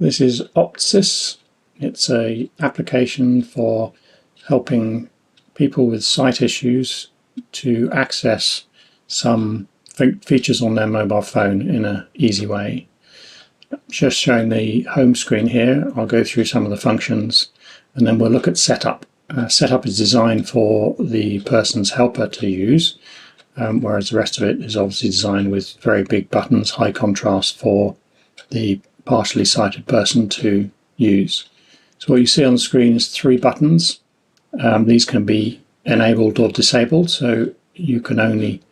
This is Optsis. It's an application for helping people with sight issues to access some features on their mobile phone in an easy way. Just showing the home screen here, I'll go through some of the functions and then we'll look at setup. Setup is designed for the person's helper to use, whereas the rest of it is obviously designed with very big buttons, high contrast for the partially sighted person to use. So what you see on the screen is 3 buttons. These can be enabled or disabled, so you can only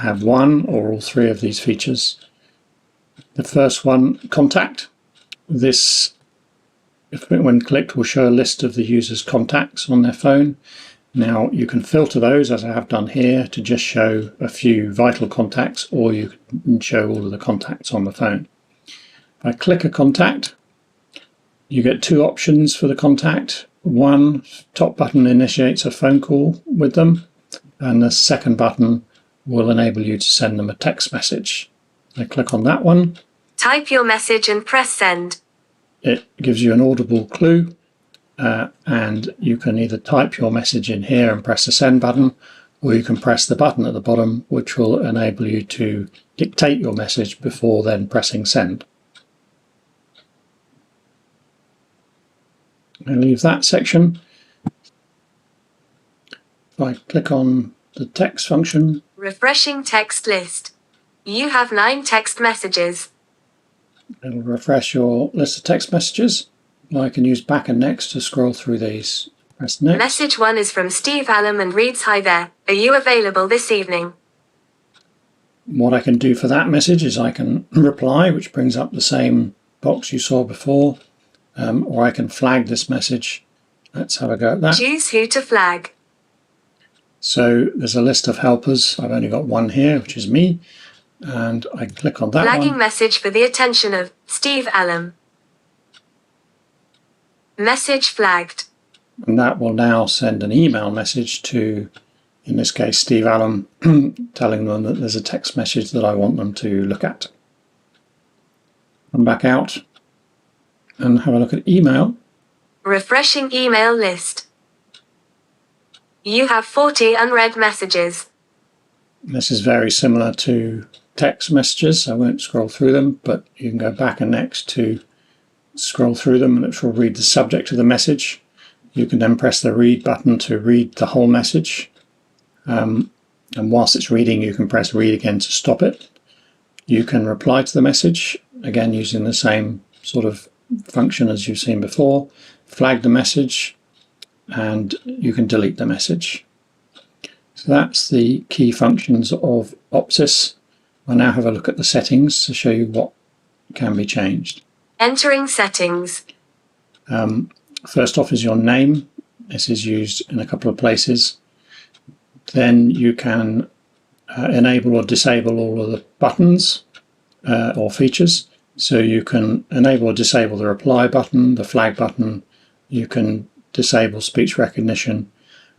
have one or all 3 of these features. The first one, contact. This, when clicked, will show a list of the user's contacts on their phone. Now you can filter those, as I have done here, to just show a few vital contacts, or you can show all of the contacts on the phone. If I click a contact, you get 2 options for the contact. One, top button initiates a phone call with them, and the second button will enable you to send them a text message. I click on that one. Type your message and press send. It gives you an audible clue, and you can either type your message in here and press the send button, or you can press the button at the bottom, which will enable you to dictate your message before then pressing send. I'll leave that section. If I click on the text function, refreshing text list. You have 9 text messages. It'll refresh your list of text messages. I can use back and next to scroll through these. Press next. Message 1 is from Steve Allen and reads, "Hi there, are you available this evening?" What I can do for that message is I can reply, which brings up the same box you saw before, or I can flag this message. Let's have a go at that. Choose who to flag. So there's a list of helpers. I've only got one here, which is me, and I click on that Flagging one. message for the attention of Steve Allen. Message flagged. And that will now send an email message to, in this case, Steve Allen, telling them that there's a text message that I want them to look at. Come back out and have a look at email. Refreshing email list. You have 40 unread messages. This is very similar to text messages. I won't scroll through them, but you can go back and next to scroll through them, and it will read the subject of the message. You can then press the read button to read the whole message. And whilst it's reading, you can press read again to stop it. You can reply to the message, again using the same sort of function as you've seen before. Flag the message, and you can delete the message. So that's the key functions of Optsis. I'll now have a look at the settings to show you what can be changed. Entering settings. First off is your name. This is used in a couple of places. Then you can enable or disable all of the buttons or features. So you can enable or disable the reply button, the flag button. You can disable speech recognition.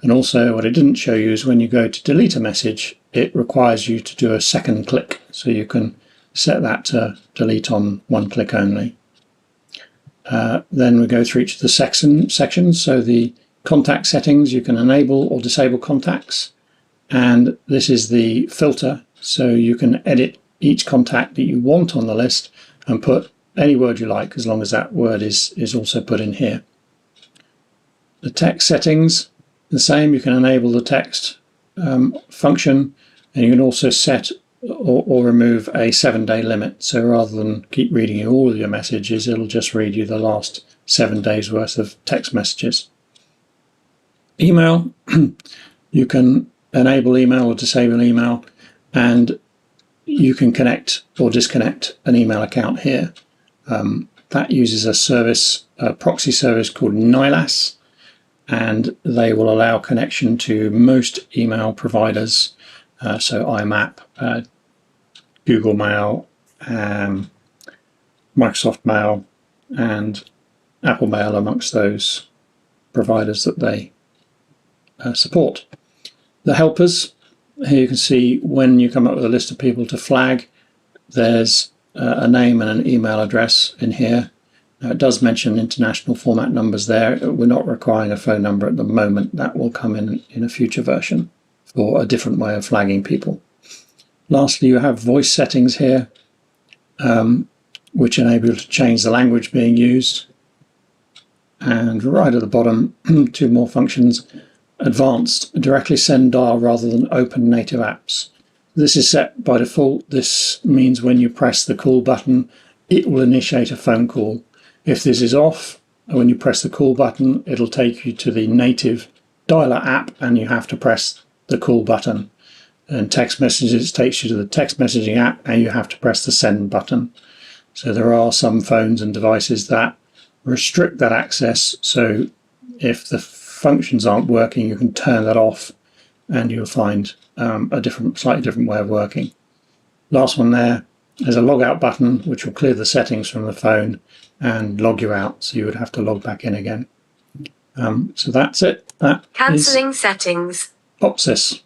And also what it didn't show you is when you go to delete a message, it requires you to do a second click. So you can set that to delete on one click only. Then we go through each of the sections. So the contact settings, you can enable or disable contacts. And this is the filter. So you can edit each contact that you want on the list and put any word you like, as long as that word is also put in here. The text settings, the same. You can enable the text function, and you can also set or remove a 7-day limit. So rather than keep reading you all of your messages, it'll just read you the last 7 days worth of text messages. Email, you can enable email or disable email, and you can connect or disconnect an email account here. That uses a service, a proxy service called NILAS, and they will allow connection to most email providers, so IMAP, Google Mail, Microsoft Mail, and Apple Mail amongst those providers that they support. The helpers, here you can see when you come up with a list of people to flag, there's a name and an email address in here. It does mention international format numbers there. We're not requiring a phone number at the moment. That will come in a future version for a different way of flagging people. Lastly, you have voice settings here, which enable you to change the language being used. And right at the bottom, two more functions. Advanced, directly send dial rather than open native apps. This is set by default. This means when you press the call button, it will initiate a phone call. If this is off, when you press the call button, it'll take you to the native dialer app and you have to press the call button. And text messages takes you to the text messaging app and you have to press the send button. So there are some phones and devices that restrict that access. So if the functions aren't working, you can turn that off and you'll find a slightly different way of working. Last one there's a log out button which will clear the settings from the phone and log you out, so you would have to log back in again. So that's it. That Cancelling settings. is Optsis.